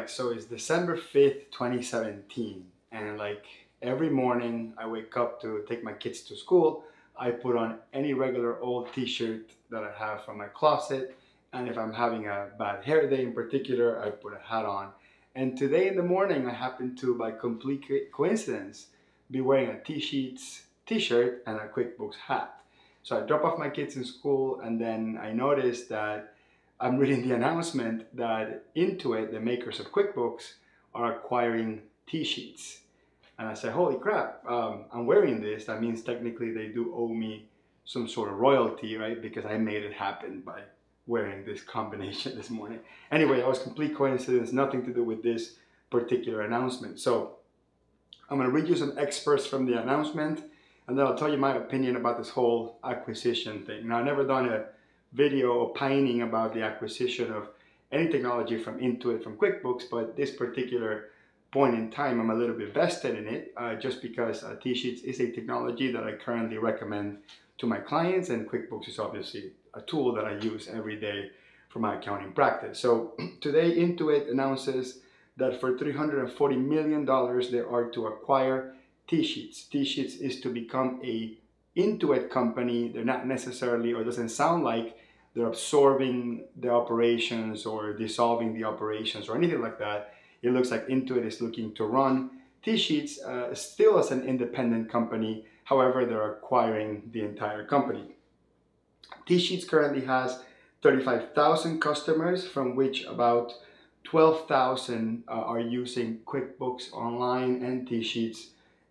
Alright, so it's December 5th, 2017, and like every morning I wake up to take my kids to school. I put on any regular old t-shirt that I have from my closet, and if I'm having a bad hair day in particular, I put a hat on. And today in the morning I happened to, by complete coincidence, be wearing a TSheets t-shirt and a QuickBooks hat. So I drop off my kids in school, and then I noticed that I'm reading the announcement that Intuit, the makers of QuickBooks, are acquiring TSheets. And I said, holy crap, I'm wearing this. That means technically they do owe me some sort of royalty, right? Because I made it happen by wearing this combination this morning. Anyway, that was complete coincidence, nothing to do with this particular announcement. So I'm gonna read you some excerpts from the announcement, and then I'll tell you my opinion about this whole acquisition thing. Now, I've never done a video opining about the acquisition of any technology from Intuit, from QuickBooks, but this particular point in time, I'm a little bit vested in it, just because TSheets is a technology that I currently recommend to my clients, and QuickBooks is obviously a tool that I use every day for my accounting practice. So today, Intuit announces that for $340 million, they are to acquire TSheets. TSheets is to become a Intuit company. They're not necessarily, or doesn't sound like they're absorbing the operations or dissolving the operations or anything like that. It looks like Intuit is looking to run TSheets still as an independent company. However, they're acquiring the entire company. TSheets currently has 35,000 customers, from which about 12,000 are using QuickBooks Online and TSheets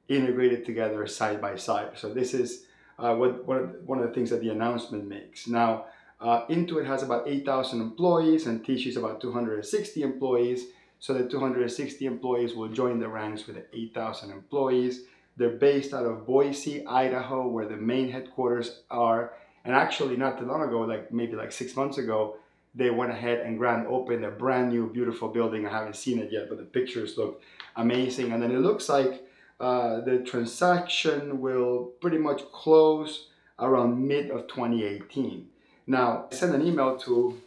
integrated together side by side. So this is one of the things that the announcement makes. Now, Intuit has about 8,000 employees and TSheets about 260 employees. So the 260 employees will join the ranks with the 8,000 employees. They're based out of Boise, Idaho, where the main headquarters are. And actually, not too long ago, maybe 6 months ago, they went ahead and grand opened a brand new, beautiful building. I haven't seen it yet, but the pictures look amazing. And then it looks like the transaction will pretty much close around mid of 2018. Now, I sent an email to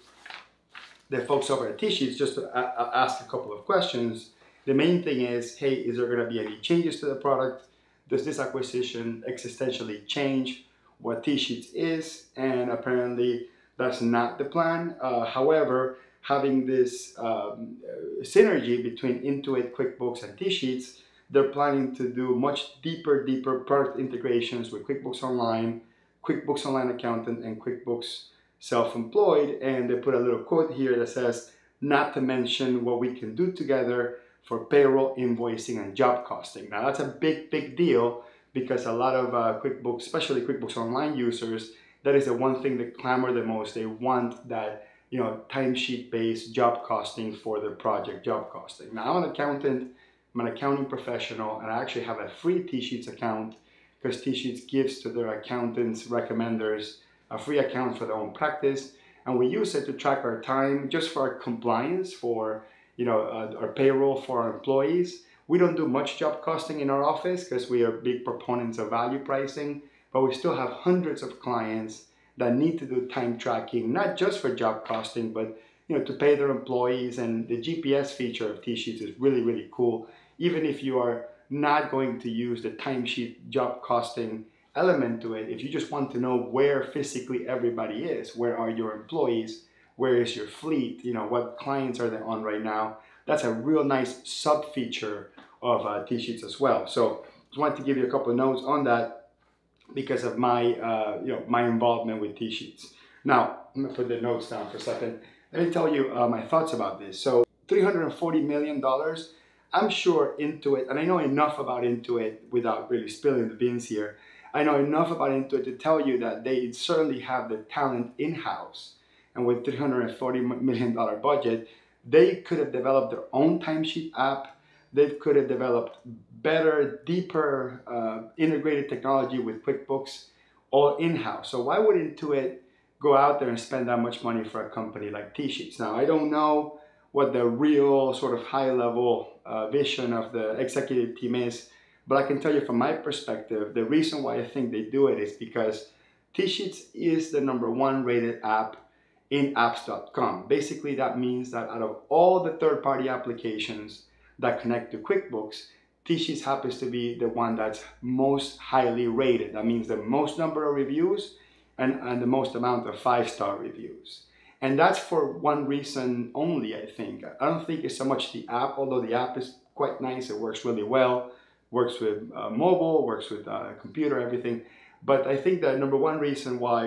the folks over at TSheets just to ask a couple of questions. The main thing is, hey, is there going to be any changes to the product? Does this acquisition existentially change what TSheets is? And apparently that's not the plan. However, having this synergy between Intuit, QuickBooks, and TSheets, they're planning to do much deeper product integrations with QuickBooks Online, QuickBooks Online Accountant, and QuickBooks Self-Employed. And they put a little quote here that says, not to mention what we can do together for payroll, invoicing, and job costing. Now, that's a big deal, because a lot of QuickBooks, especially QuickBooks Online users, that is the one thing they clamor the most. They want that, timesheet-based job costing for their project job costing. Now, I'm an accountant, I'm an accounting professional, and I actually have a free TSheets account, because TSheets gives to their accountants, recommenders, a free account for their own practice. And we use it to track our time, just for our compliance, for our payroll for our employees. We don't do much job costing in our office because we are big proponents of value pricing, but we still have hundreds of clients that need to do time tracking, not just for job costing, but to pay their employees. And the GPS feature of TSheets is really cool. Even if you are not going to use the timesheet job costing element to it, if you just want to know where physically everybody is, where are your employees, where is your fleet, what clients are they on right now, that's a real nice sub feature of TSheets as well. So just wanted to give you a couple of notes on that because of my my involvement with TSheets. Now, I'm gonna put the notes down for a second. Let me tell you my thoughts about this. So $340 million, I'm sure Intuit, and I know enough about Intuit without really spilling the beans here, I know enough about Intuit to tell you that they certainly have the talent in-house. And with $340 million budget, they could have developed their own timesheet app. They could have developed better, deeper integrated technology with QuickBooks, all in-house. So why would Intuit go out there and spend that much money for a company like TSheets? Now, I don't know what the real sort of high-level vision of the executive team is, but I can tell you from my perspective, the reason why I think they do it is because TSheets is the #1 rated app in apps.com. Basically, that means that out of all the third-party applications that connect to QuickBooks, TSheets happens to be the one that's most highly rated. That means the most number of reviews and the most amount of 5-star reviews. And that's for one reason only, I think. I don't think it's so much the app, although the app is quite nice. It works really well, works with mobile, works with computer, everything. But I think the number one reason why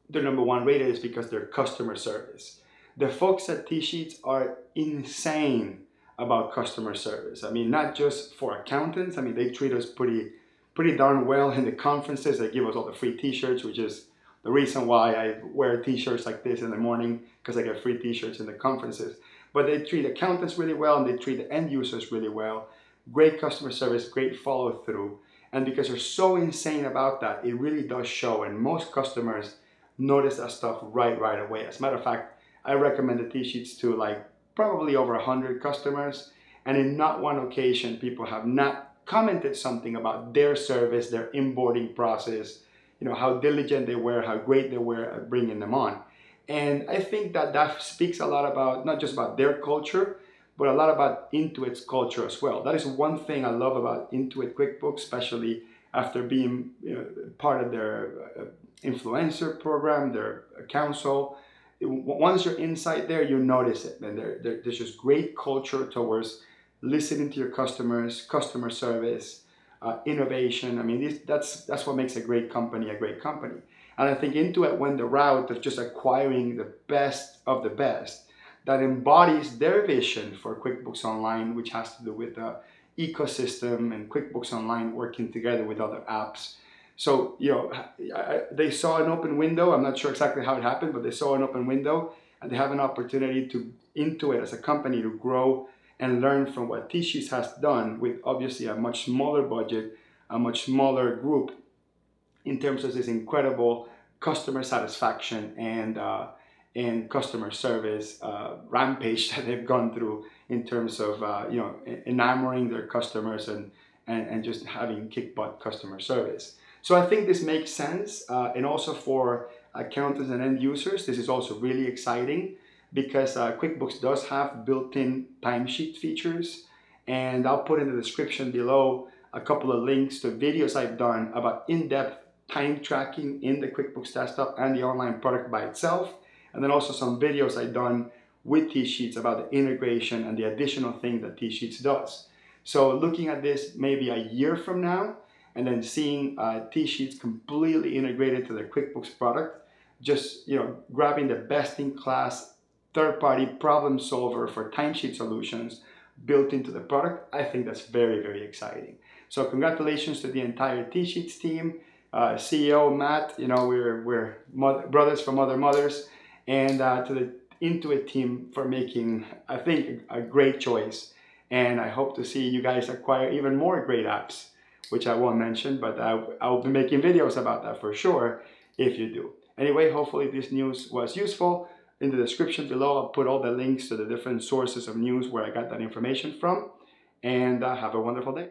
they're number one rated is because their customer service. The folks at TSheets are insane about customer service. I mean, not just for accountants. I mean, they treat us pretty darn well in the conferences. They give us all the free t-shirts, which is the reason why I wear t-shirts like this in the morning, because I get free t-shirts in the conferences. But they treat accountants really well, and they treat the end users really well. Great customer service, great follow through. And because they're so insane about that, it really does show. And most customers notice that stuff right away. As a matter of fact, I recommend the TSheets to like probably over 100 customers. And in not one occasion, people have not commented something about their service, their onboarding process, you know, how diligent they were, how great they were at bringing them on. And I think that that speaks a lot about, not just about their culture, but a lot about Intuit's culture as well. That is one thing I love about Intuit QuickBooks, especially after being, you know, part of their influencer program, their council. Once you're inside there, you notice it. And there's just great culture towards listening to your customers, customer service, innovation. I mean, that's what makes a great company a great company. And I think Intuit went the route of just acquiring the best of the best that embodies their vision for QuickBooks Online, which has to do with the ecosystem and QuickBooks Online working together with other apps. So, you know, they saw an open window. I'm not sure exactly how it happened, but they saw an open window, and they have an opportunity to Intuit as a company to grow and learn from what TSheets has done with obviously a much smaller budget, a much smaller group in terms of this incredible customer satisfaction and customer service rampage that they've gone through in terms of you know, enamoring their customers and just having kick-butt customer service. So I think this makes sense, and also for accountants and end users, this is also really exciting because QuickBooks does have built-in timesheet features, and I'll put in the description below a couple of links to videos I've done about in-depth time tracking in the QuickBooks desktop and the online product by itself, and then also some videos I've done with TSheets about the integration and the additional thing that TSheets does. So looking at this maybe a year from now, and then seeing TSheets completely integrated to the QuickBooks product, just, you know, grabbing the best-in-class third-party problem solver for timesheet solutions built into the product, I think that's very exciting. So congratulations to the entire TSheets team, CEO Matt. You know, we're brothers from other mothers, and to the Intuit team for making, I think, a great choice. And I hope to see you guys acquire even more great apps, which I won't mention, but I'll be making videos about that for sure if you do. Anyway, hopefully this news was useful. In the description below, I'll put all the links to the different sources of news where I got that information from. And have a wonderful day.